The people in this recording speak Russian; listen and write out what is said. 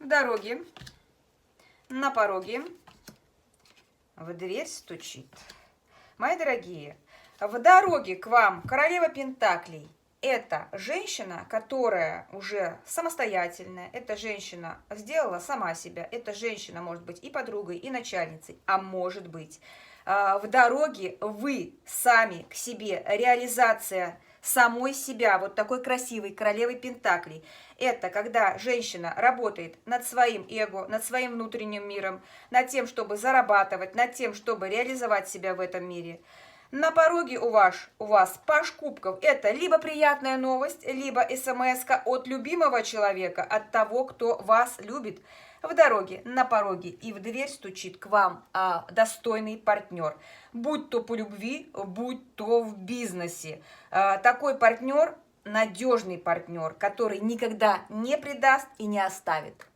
дороге, на пороге, в дверь стучит. Мои дорогие, в дороге к вам королева Пентаклей. Это женщина, которая уже самостоятельная, эта женщина сделала сама себя, эта женщина может быть и подругой, и начальницей, а может быть в дороге вы сами к себе, реализация самой себя, вот такой красивой королевой Пентаклей. Это когда женщина работает над своим эго, над своим внутренним миром, над тем, чтобы зарабатывать, над тем, чтобы реализовать себя в этом мире. На пороге у вас паж кубков. Это либо приятная новость, либо смс-ка от любимого человека, от того, кто вас любит. В дороге, на пороге и в дверь стучит к вам достойный партнер. Будь то по любви, будь то в бизнесе. Такой партнер, надежный партнер, который никогда не предаст и не оставит.